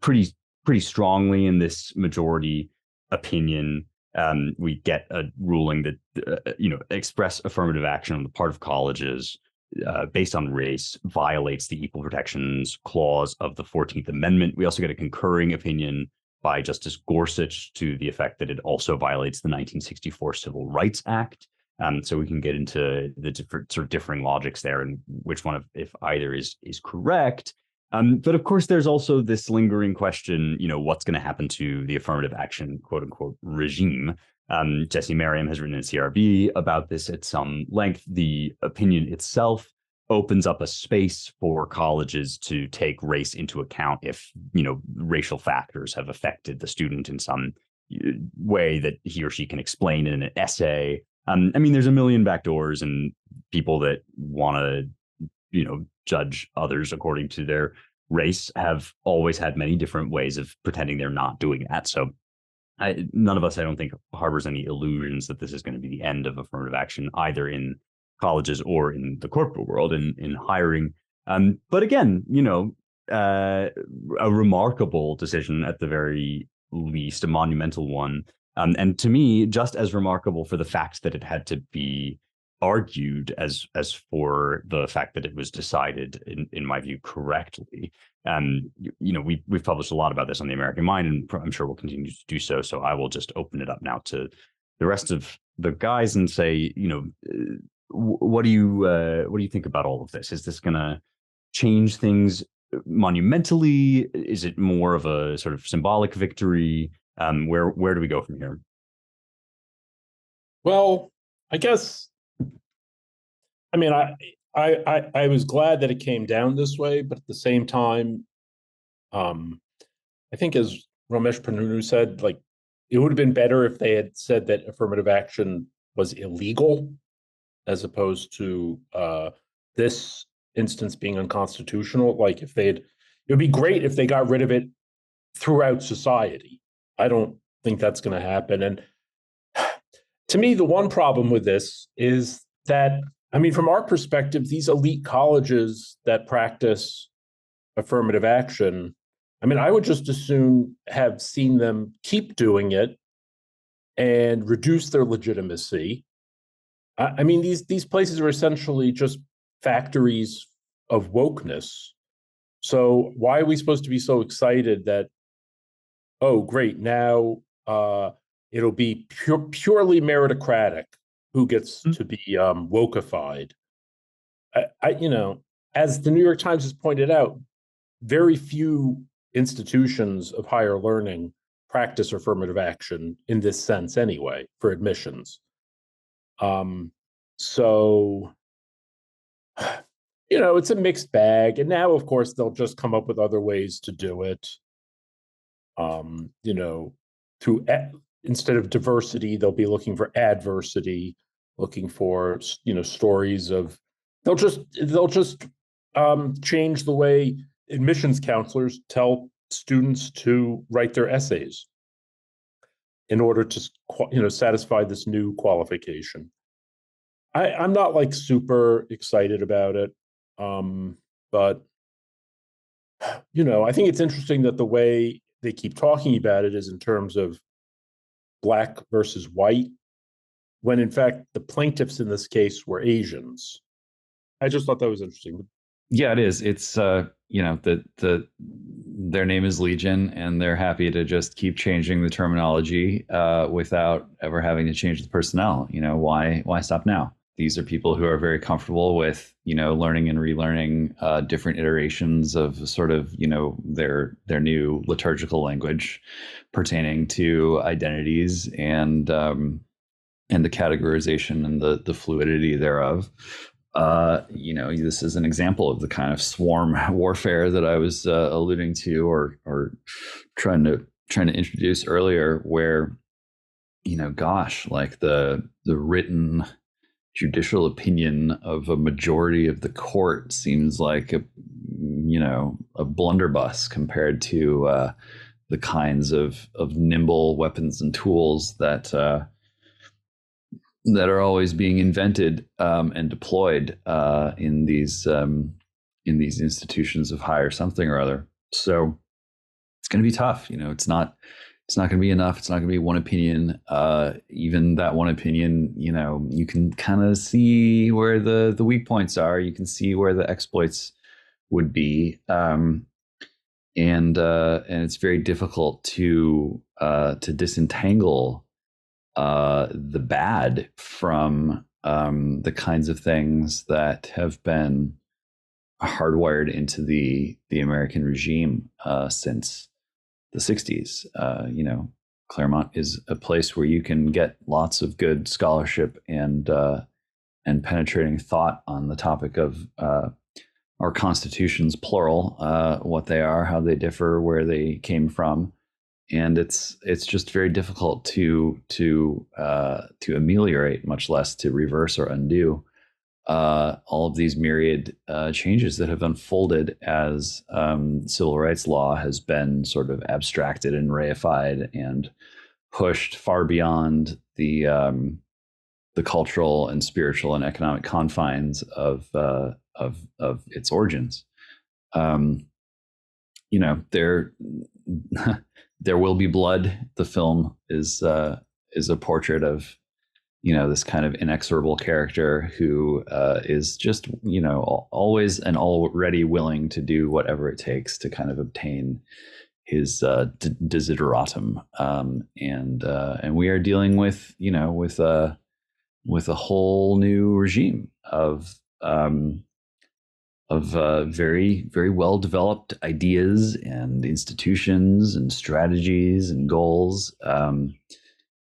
Pretty strongly in this majority opinion, we get a ruling that express affirmative action on the part of colleges based on race violates the Equal Protections Clause of the 14th Amendment. We also get a concurring opinion by Justice Gorsuch to the effect that it also violates the 1964 Civil Rights Act. So we can get into the different sort of differing logics there and which one if either is correct. But of course, there's also this lingering question, what's going to happen to the affirmative action, quote unquote, regime. Jesse Merriam has written in CRB about this at some length. The opinion itself opens up a space for colleges to take race into account if, racial factors have affected the student in some way that he or she can explain in an essay. There's a million backdoors, and people that want to, judge others according to their race have always had many different ways of pretending they're not doing that. So none of us, I don't think, harbors any illusions that this is going to be the end of affirmative action, either in colleges or in the corporate world in hiring. But again, a remarkable decision at the very least, a monumental one. And to me, just as remarkable for the fact that it had to be argued as for the fact that it was decided, in my view, correctly. We've published a lot about this on the American Mind, and I'm sure we'll continue to do so. So I will just open it up now to the rest of the guys and say, what do you think about all of this? Is this going to change things monumentally? Is it more of a sort of symbolic victory? Where do we go from here? Well, I guess, I was glad that it came down this way, but at the same time, I think, as Ramesh Ponnuru said, it would have been better if they had said that affirmative action was illegal, as opposed to this instance being unconstitutional. It would be great if they got rid of it throughout society. I don't think that's going to happen. And to me, the one problem with this is that, from our perspective, these elite colleges that practice affirmative action, I would just as soon have seen them keep doing it and reduce their legitimacy. These places are essentially just factories of wokeness. So why are we supposed to be so excited that, oh, great, now it'll be purely meritocratic who gets to be wokeified? As the New York Times has pointed out, very few institutions of higher learning practice affirmative action in this sense anyway, for admissions. So, it's a mixed bag. And now, of course, they'll just come up with other ways to do it. Instead of diversity, they'll be looking for adversity, looking for, stories of, they'll just change the way admissions counselors tell students to write their essays in order to, satisfy this new qualification. I'm not super excited about it. But, I think it's interesting that the way they keep talking about it is in terms of Black versus white, when in fact the plaintiffs in this case were Asians. I just thought that was interesting. Yeah, it is. It's their name is Legion, and they're happy to just keep changing the terminology without ever having to change the personnel. Why stop now? These are people who are very comfortable with, learning and relearning different iterations of sort of, their new liturgical language pertaining to identities and the categorization and the fluidity thereof. This is an example of the kind of swarm warfare that I was alluding to, or trying to introduce earlier, where, like the written judicial opinion of a majority of the court seems like a blunderbuss compared to the kinds of nimble weapons and tools that are always being invented and deployed in these institutions of higher something or other. So it's going to be tough. It's not going to be enough. It's not going to be one opinion. Even that one opinion, you can kind of see where the weak points are. You can see where the exploits would be. And it's very difficult to disentangle the bad from the kinds of things that have been hardwired into the American regime since the 60s. Claremont is a place where you can get lots of good scholarship and penetrating thought on the topic of our constitutions, plural, what they are, how they differ, where they came from. And it's just very difficult to ameliorate, much less to reverse or undo all of these myriad changes that have unfolded as civil rights law has been sort of abstracted and reified and pushed far beyond the cultural and spiritual and economic confines of its origins. There will be blood. The film is a portrait of this kind of inexorable character who is just always and already willing to do whatever it takes to kind of obtain his desideratum. And we are dealing with with a whole new regime of very, very well developed ideas and institutions and strategies and goals.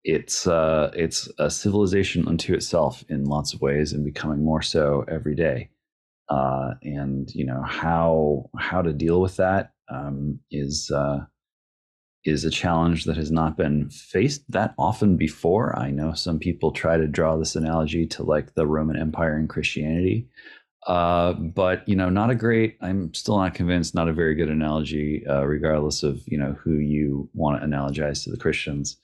It's a civilization unto itself in lots of ways, and becoming more so every day. And how to deal with that is a challenge that has not been faced that often before. I know some people try to draw this analogy to like the Roman Empire and Christianity. But I'm still not convinced, not a very good analogy, regardless of, who you want to analogize to the Christians.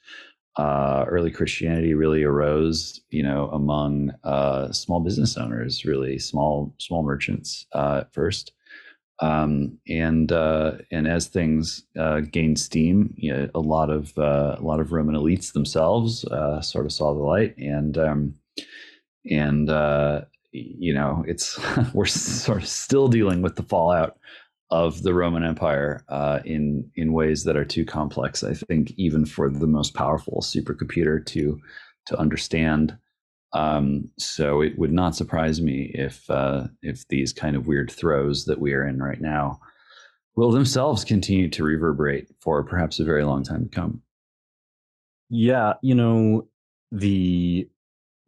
Early Christianity really arose, among small business owners, really small merchants at first. And as things gained steam, a lot of Roman elites themselves sort of saw the light, and it's we're sort of still dealing with the fallout of the Roman Empire in ways that are too complex, I think, even for the most powerful supercomputer to understand. So it would not surprise me if these kind of weird throes that we are in right now will themselves continue to reverberate for perhaps a very long time to come. Yeah, the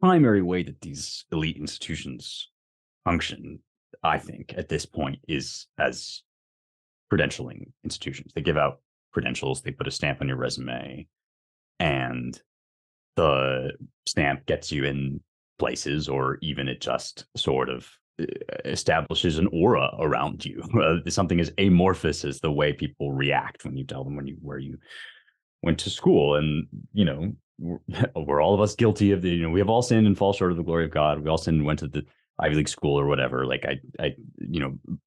primary way that these elite institutions function, I think, at this point, is as credentialing institutions. They give out credentials, they put a stamp on your resume, and the stamp gets you in places, or even it just sort of establishes an aura around you. Something as amorphous as the way people react when you tell them where you went to school. And we're all of us guilty of we have all sinned and fall short of the glory of God. We all sinned and went to the Ivy League school or whatever. Like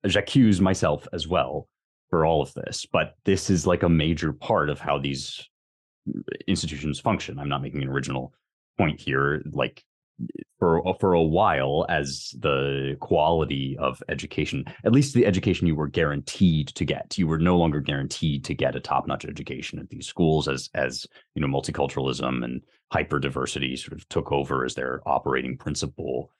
j'accuse myself as well for all of this, but this is like a major part of how these institutions function. I'm not making an original point here. Like for a while, as the quality of education, at least the education you were guaranteed to get, you were no longer guaranteed to get a top-notch education at these schools, as multiculturalism and hyper diversity sort of took over as their operating principle.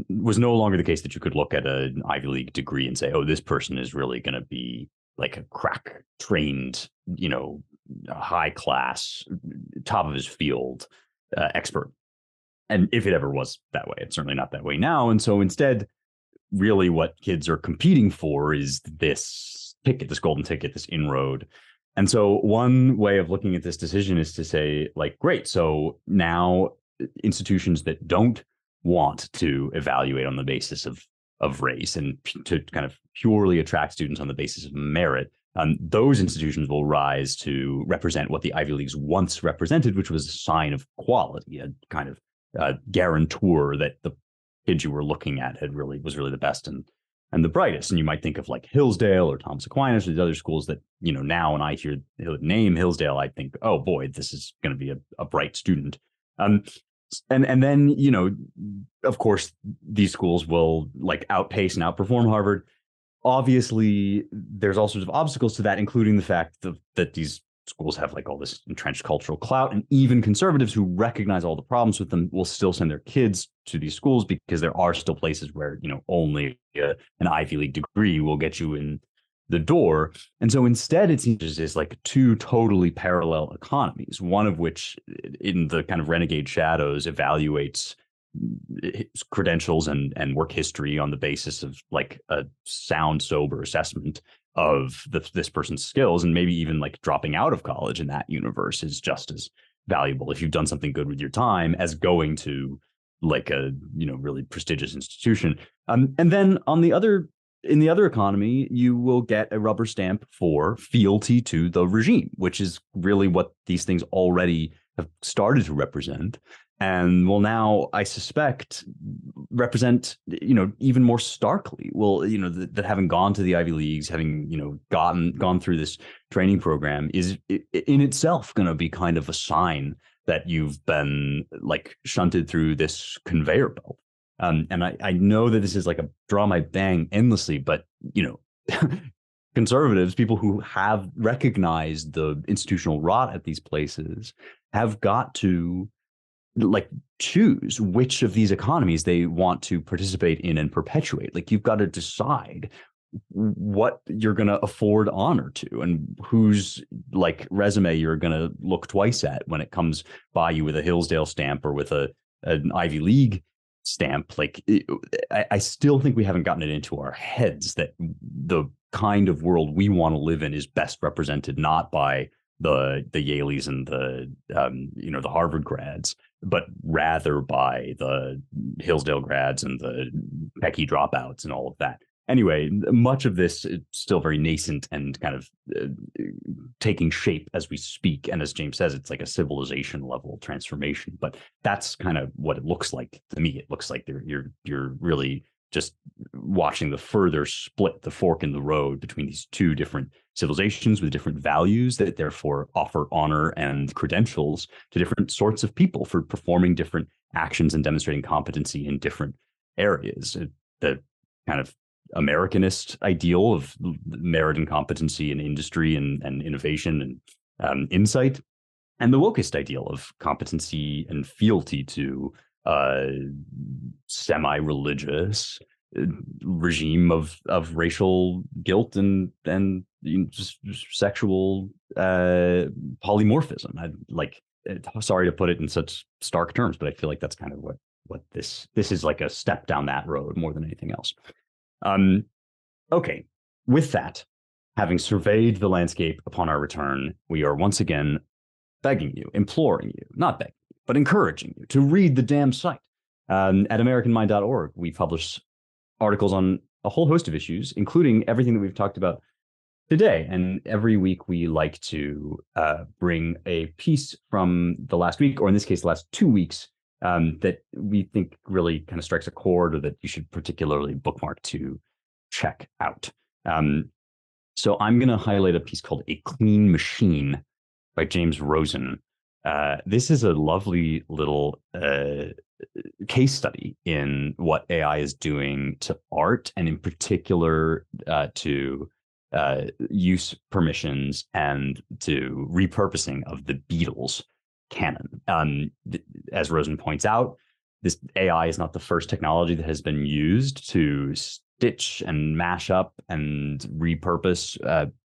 was no longer the case that you could look at an Ivy League degree and say, oh, this person is really going to be like a crack trained, high class, top of his field expert. And if it ever was that way, it's certainly not that way now. And so instead, really what kids are competing for is this ticket, this golden ticket, this inroad. And so one way of looking at this decision is to say, like, great, so now institutions that don't want to evaluate on the basis of race and to kind of purely attract students on the basis of merit, those institutions will rise to represent what the Ivy Leagues once represented, which was a sign of quality, a kind of guarantor that the kids you were looking at was really the best and the brightest. And you might think of like Hillsdale or Thomas Aquinas or these other schools that, now when I hear the name Hillsdale, I think, oh boy, this is going to be a bright student. And then, of course, these schools will like outpace and outperform Harvard. Obviously, there's all sorts of obstacles to that, including the fact that these schools have like all this entrenched cultural clout, and even conservatives who recognize all the problems with them will still send their kids to these schools because there are still places where only an Ivy League degree will get you in the door. And so instead it seems is like two totally parallel economies, one of which in the kind of renegade shadows evaluates credentials and work history on the basis of like a sound, sober assessment of this person's skills, and maybe even like dropping out of college in that universe is just as valuable if you've done something good with your time as going to like a really prestigious institution. And then in the other economy, you will get a rubber stamp for fealty to the regime, which is really what these things already have started to represent, and will now, I suspect, represent, even more starkly. Well, that having gone to the Ivy Leagues, having, gone through this training program is in itself going to be kind of a sign that you've been like shunted through this conveyor belt. And I know that this is like a draw my bang endlessly, but, conservatives, people who have recognized the institutional rot at these places, have got to like choose which of these economies they want to participate in and perpetuate. Like you've got to decide what you're going to afford honor to and whose like resume you're going to look twice at when it comes by you with a Hillsdale stamp or with an Ivy League stamp. Like I still think we haven't gotten it into our heads that the kind of world we want to live in is best represented not by the Yaleys and the Harvard grads, but rather by the Hillsdale grads and the Pecky dropouts and all of that. Anyway, much of this is still very nascent and kind of taking shape as we speak. And as James says, it's like a civilization level transformation. But that's kind of what it looks like to me. It looks like you're really just watching the further split, the fork in the road between these two different civilizations with different values that therefore offer honor and credentials to different sorts of people for performing different actions and demonstrating competency in different areas. The kind of Americanist ideal of merit and competency in industry and innovation and insight, and the wokest ideal of competency and fealty to semi-religious regime of racial guilt and just sexual polymorphism. Sorry to put it in such stark terms, but I feel like that's kind of what this is, like a step down that road more than anything else. Okay, with that, having surveyed the landscape upon our return, we are once again begging you, imploring you, not begging, but encouraging you to read the damn site. At AmericanMind.org, we publish articles on a whole host of issues, including everything that we've talked about today. And every week we like to bring a piece from the last week, or in this case, the last 2 weeks, that we think really kind of strikes a chord or that you should particularly bookmark to check out. So I'm going to highlight a piece called A Clean Machine by James Rosen. This is a lovely little case study in what AI is doing to art, and in particular to use permissions and to repurposing of the Beatles canon. As Rosen points out, this AI is not the first technology that has been used to stitch and mash up and repurpose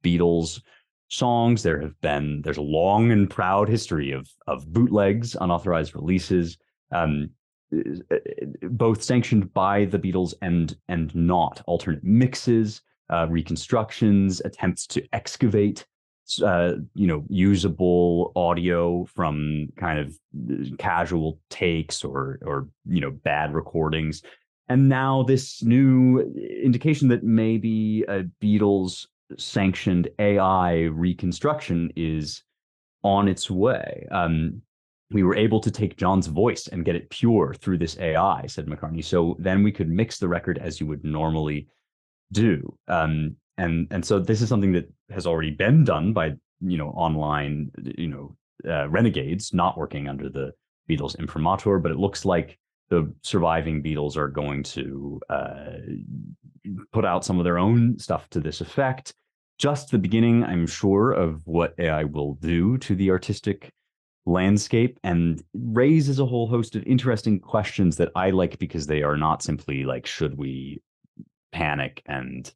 Beatles songs. There's a long and proud history of bootlegs, unauthorized releases, both sanctioned by the Beatles and not, alternate mixes, reconstructions, attempts to excavate usable audio from kind of casual takes or bad recordings. And now this new indication that maybe a Beatles sanctioned AI reconstruction is on its way. We were able to take John's voice and get it pure through this AI, said McCartney. So then we could mix the record as you would normally do. And so this is something that has already been done by online renegades not working under the Beatles imprimatur, but it looks like the surviving Beatles are going to put out some of their own stuff to this effect. Just the beginning, I'm sure, of what AI will do to the artistic landscape, and raises a whole host of interesting questions that I like, because they are not simply like, should we panic and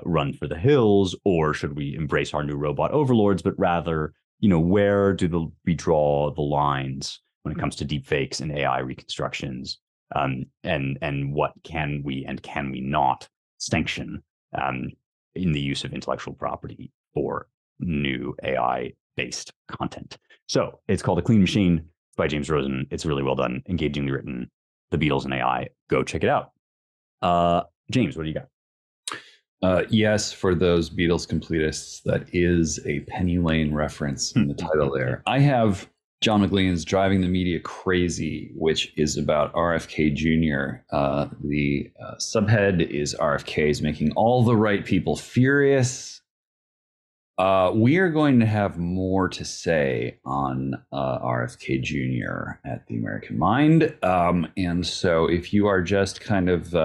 run for the hills, or should we embrace our new robot overlords, but rather, where do we draw the lines when it comes to deepfakes and AI reconstructions, and what can we and can we not sanction in the use of intellectual property for new AI-based content. So it's called A Clean Machine by James Rosen. It's really well done, engagingly written. The Beatles and AI. Go check it out. James, what do you got? Yes, for those Beatles completists, that is a Penny Lane reference in the title there. I have John McLean's Driving the Media Crazy, which is about RFK Jr. The subhead is RFK is making all the right people furious. We are going to have more to say on RFK Jr. at the American Mind. And so if you are just kind of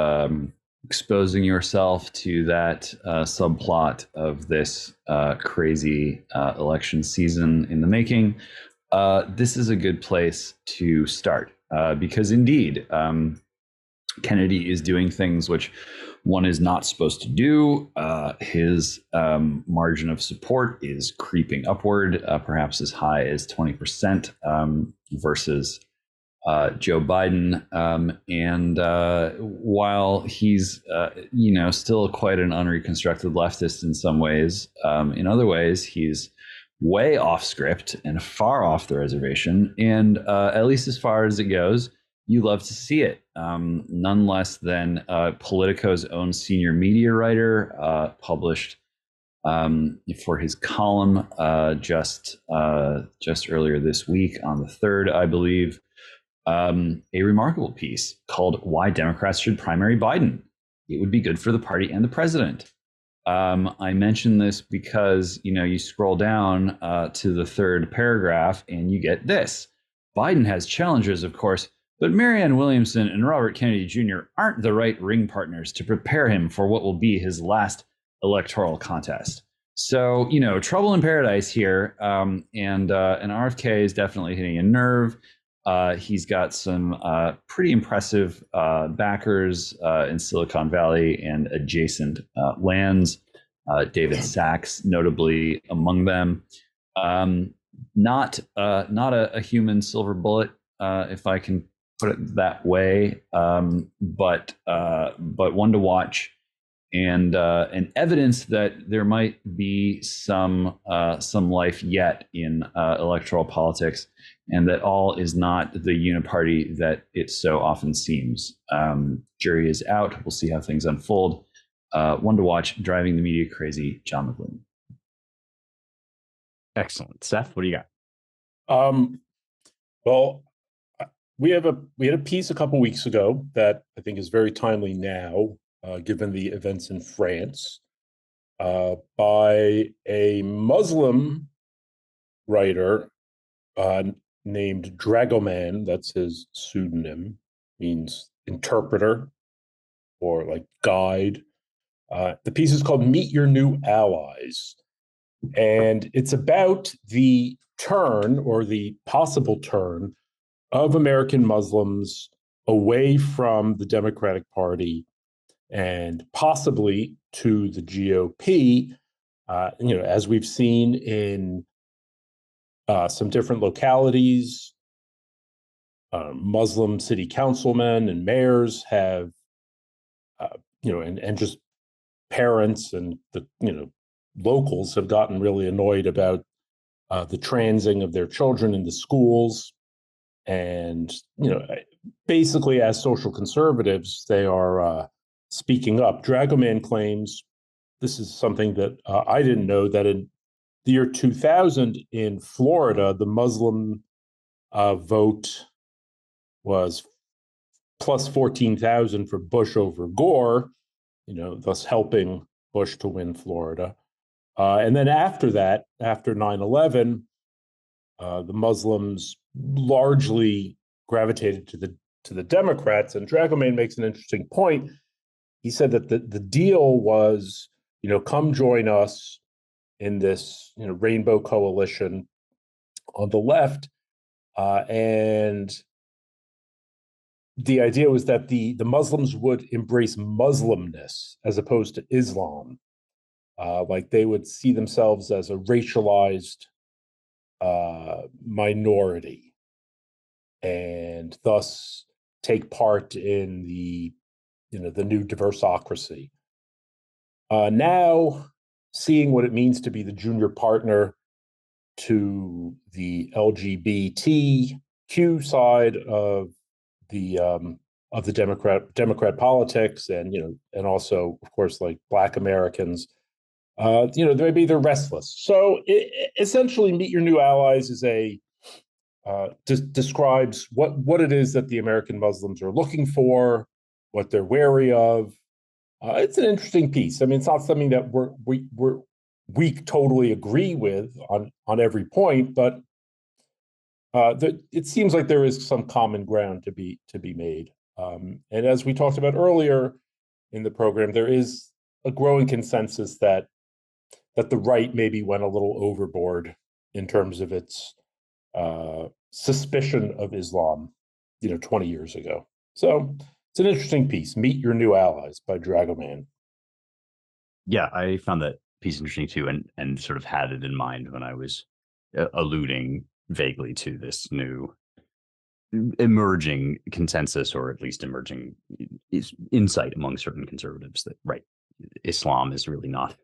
exposing yourself to that subplot of this crazy election season in the making, this is a good place to start. Because indeed, Kennedy is doing things which one is not supposed to do. His margin of support is creeping upward, perhaps as high as 20% versus Joe Biden. And while he's, still quite an unreconstructed leftist in some ways, in other ways, he's way off script and far off the reservation. And at least as far as it goes, you love to see it. None less than Politico's own senior media writer published for his column just earlier this week on the 3rd, I believe, a remarkable piece called "Why Democrats Should Primary Biden. It Would Be Good for the Party and the President." I mention this because, you scroll down to the 3rd paragraph and you get this. Biden has challenges, of course, but Marianne Williamson and Robert Kennedy Jr. aren't the right ring partners to prepare him for what will be his last electoral contest. So, trouble in paradise here. And RFK is definitely hitting a nerve. He's got some pretty impressive backers in Silicon Valley and adjacent lands. David Sachs, notably among them. Not a human silver bullet, if I can put it that way, but one to watch, and evidence that there might be some life yet in electoral politics, and that all is not the uniparty that it so often seems. Jury is out. We'll see how things unfold. One to watch, Driving the Media Crazy, John McLean. Excellent. Seth, what do you got? Well, we had a piece a couple weeks ago that I think is very timely now, given the events in France, by a Muslim writer named Dragoman. That's his pseudonym, means interpreter or like guide. The piece is called "Meet Your New Allies," and it's about the turn, or the possible turn, of American Muslims away from the Democratic Party and possibly to the GOP. As we've seen in some different localities, Muslim city councilmen and mayors have, and just parents and the locals have gotten really annoyed about the transing of their children into schools. And basically, as social conservatives, they are speaking up. Dragoman claims, this is something that I didn't know, that in the year 2000 in Florida, the Muslim vote was plus 14,000 for Bush over Gore, thus helping Bush to win Florida. And then after that, after 9/11, the Muslims largely gravitated to the Democrats. And Dragoman makes an interesting point. He said that the deal was, come join us in this rainbow coalition on the left, and the idea was that the Muslims would embrace Muslimness as opposed to Islam, like they would see themselves as a racialized minority, and thus take part in the new diversocracy. Now, seeing what it means to be the junior partner to the LGBTQ side of the Democrat politics, and also, of course, like Black Americans, maybe they're restless. So essentially, Meet Your New Allies is describes what it is that the American Muslims are looking for, what they're wary of. It's an interesting piece. I mean, it's not something that we totally agree with on every point, but it seems like there is some common ground to be made. And as we talked about earlier in the program, there is a growing consensus that the right maybe went a little overboard in terms of its suspicion of Islam, 20 years ago. So it's an interesting piece. Meet Your New Allies by Dragoman. Yeah, I found that piece interesting too, and sort of had it in mind when I was alluding vaguely to this new emerging consensus, or at least emerging insight among certain conservatives that, right, Islam is really not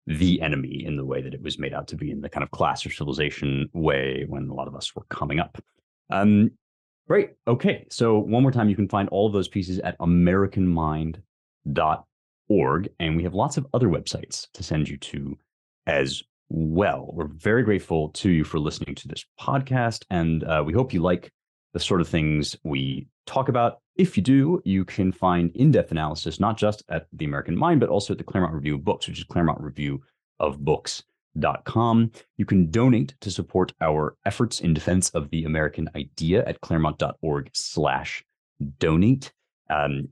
the enemy in the way that it was made out to be in the kind of class or civilization way when a lot of us were coming up. Great. Okay. So one more time, you can find all of those pieces at americanmind.org. And we have lots of other websites to send you to as well. We're very grateful to you for listening to this podcast. And we hope you like the sort of things we talk about. If you do, you can find in-depth analysis, not just at the American Mind, but also at the Claremont Review of Books, which is ClaremontReviewofBooks.com. You can donate to support our efforts in defense of the American idea at claremont.org/donate. And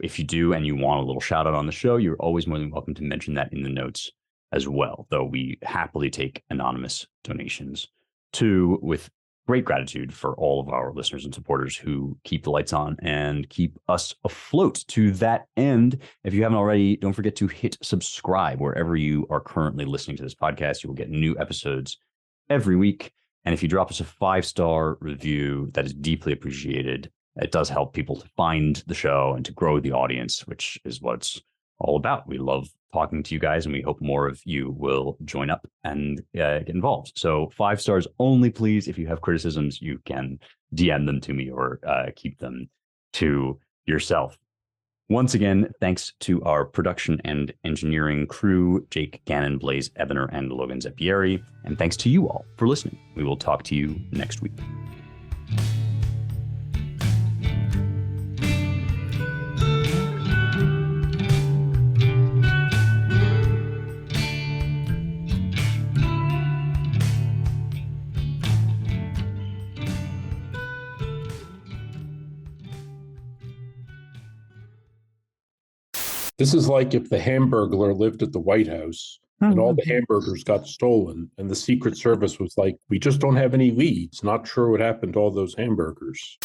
if you do and you want a little shout out on the show, you're always more than welcome to mention that in the notes as well, though we happily take anonymous donations too, with great gratitude for all of our listeners and supporters who keep the lights on and keep us afloat. To that end, if you haven't already, don't forget to hit subscribe wherever you are currently listening to this podcast. You will get new episodes every week. And if you drop us a 5-star review, that is deeply appreciated. It does help people to find the show and to grow the audience, which is what it's all about. We love talking to you guys, and we hope more of you will join up and get involved. So 5 stars only, please. If you have criticisms, you can DM them to me or keep them to yourself. Once again, thanks to our production and engineering crew, Jake Gannon, Blaze Ebener, and Logan Zeppieri. And thanks to you all for listening. We will talk to you next week. This is like if the Hamburglar lived at the White House and all the hamburgers got stolen, and the Secret Service was like, we just don't have any leads. Not sure what happened to all those hamburgers.